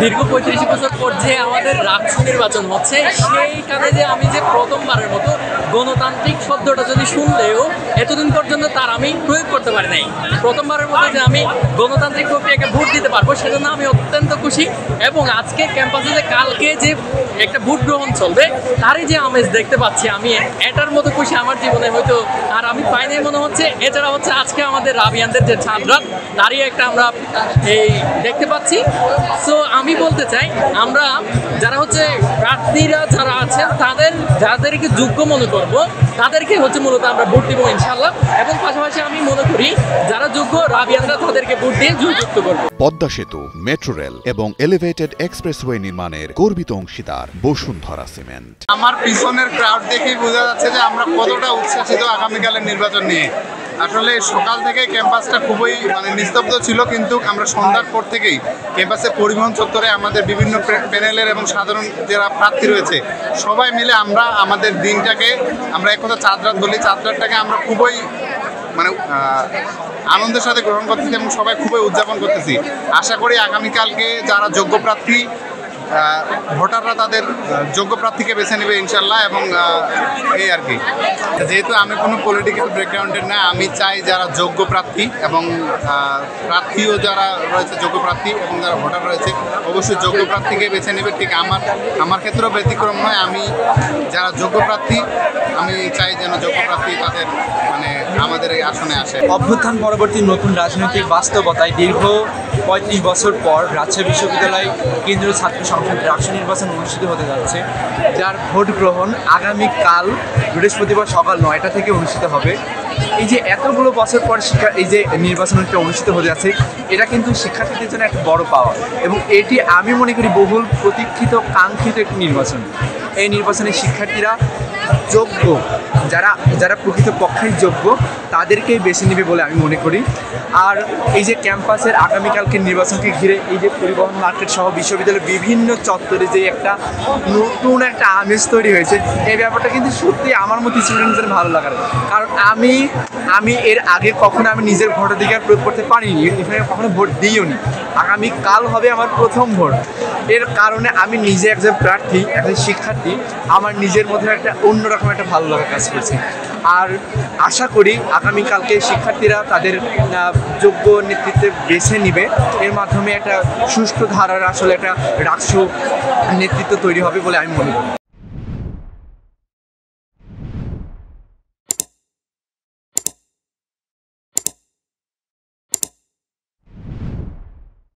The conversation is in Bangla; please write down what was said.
দীর্ঘ ৩৫ বছর পর যে আমাদের রাষ্ট্র নির্বাচন হচ্ছে, সেইখানে যে আমি যে প্রথমবারের মতো গণতান্ত্রিক শব্দটা যদি শুনলেও এতদিন পর্যন্ত তার আমি প্রয়োগ করতে পারি নাই। প্রথমবারের মতো যে আমি গণতান্ত্রিক প্রক্রিয়াকে ভোট দিতে পারবো সেজন্য আমি অত্যন্ত খুশি। এবং আজকে ক্যাম্পাসে যে কালকে যে একটা ভোট গ্রহণ চলবে তারই যে আমেজ দেখতে পাচ্ছি, আমি এটার মতো খুশি আমার জীবনে হয়তো আর আমি পাইনি মনে হচ্ছে। এছাড়া হচ্ছে আজকে আমাদের রাবিয়ানদের যে ছাত্ররা তারই একটা আমরা এই দেখতে পাচ্ছি। সো আমি বলতে চাই আমরা যারা হচ্ছে প্রার্থীরা যারা আছেন যাদেরকে যোগ্য মনে করব তাদেরকে হচ্ছে মূলত আমরা ভোট দিব ইনশাল্লাহ। এবং পাশাপাশি আমি মনে করি যারা যোগ্য রাবিয়ানরা তাদেরকে ভোট দিয়ে জয়যুক্ত করব। পদ্মা সেতু, মেট্রো রেল এবং এলিভেটেড এক্সপ্রেসওয়ে নির্মাণের গর্বিত অংশীদার বসুন্ধরা সিমেন্ট। আমার পিছনের ক্রাউড দেখেই বোঝা যাচ্ছে যে আমরা কতটা উচ্ছ্বাসিত আগামীকালের নির্বাচন নিয়ে। আসলে সকাল থেকে ক্যাম্পাসটা খুবই নিস্তব্ধ ছিল, কিন্তু আমরা সন্ধ্যার পর থেকেই ক্যাম্পাসে পরিবহন চত্বরে আমাদের বিভিন্ন প্যানেলের এবং সাধারণ যারা প্রার্থী রয়েছে সবাই মিলে আমরা আমাদের দিনটাকে আমরা এক কথা চাঁদরাত বলি, চাঁদরাতটাকে আমরা খুবই আনন্দের সাথে গ্রহণ করতেছি এবং সবাই খুবই উদযাপন করতেছি। আশা করি আগামীকালকে যারা যোগ্য প্রার্থী ভোটাররা তাদের যোগ্য প্রার্থীকে বেছে নেবে ইনশাল্লাহ। এবং এই আর কি, যেহেতু আমি কোনো পলিটিক্যাল ব্যাকগ্রাউন্ডের না, আমি চাই যারা যোগ্য প্রার্থী এবং প্রার্থীও যারা রয়েছে যোগ্য প্রার্থী এবং যারা ভোটার রয়েছে অবশ্যই যোগ্য প্রার্থীকে বেছে নেবে। ঠিক আমার ক্ষেত্রেও ব্যতিক্রম নয়। আমি যারা যোগ্য প্রার্থী আমি চাই যেন যোগ্য প্রার্থী তাদের আমাদের এই আসনে আসে। অভ্যুত্থান পরবর্তী নতুন রাজনৈতিক বাস্তবতায় দীর্ঘ ৩৫ বছর পর রাজশাহী বিশ্ববিদ্যালয় কেন্দ্রীয় ছাত্র সংসদ রাষ্ট্র নির্বাচন অনুষ্ঠিত হতে যাচ্ছে, যার ভোট গ্রহণ আগামীকাল বৃহস্পতিবার সকাল ৯টা থেকে অনুষ্ঠিত হবে। এই যে এতগুলো বছর পর এই যে নির্বাচনটা অনুষ্ঠিত হতে যাচ্ছে, এটা কিন্তু শিক্ষার্থীদের জন্য একটা বড় পাওয়া এবং এটি আমি মনে করি বহুল প্রতীক্ষিত কাঙ্ক্ষিত একটি নির্বাচন। এই নির্বাচনে শিক্ষার্থীরা যোগ্য যারা প্রকৃত পক্ষেই যোগ্য তাদেরকেই বেছে নেবে বলে আমি মনে করি। আর এই যে ক্যাম্পাসের আগামীকালকে নির্বাচনকে ঘিরে এই যে পরিবহন মার্কেট সহ বিশ্ববিদ্যালয়ের বিভিন্ন চত্বরে যে একটা নতুন একটা আমেজ তৈরি হয়েছে, এই ব্যাপারটা কিন্তু সত্যি আমার মতো স্টুডেন্টদের ভালো লাগার। কারণ আমি এর আগে কখনো আমি নিজের ভোটাধিকার প্রয়োগ করতে পারিনি, এখানে কখনো ভোট দিইও নি। আগামীকাল হবে আমার প্রথম ভোট। এর কারণে আমি নিজে একজন প্রার্থী, একজন শিক্ষার্থী, আমার নিজের মধ্যে একটা অন্যরকম একটা ভালো লাগা কাজ করছে। আর আশা করি আগামীকালকে শিক্ষার্থীরা তাদের যোগ্য নেতৃত্বে বেছে নিবে। এর মাধ্যমে একটা সুষ্ঠু ধারার আসলে একটা রাষ্ট্র নেতৃত্ব তৈরি হবে বলে আমি মনে করি।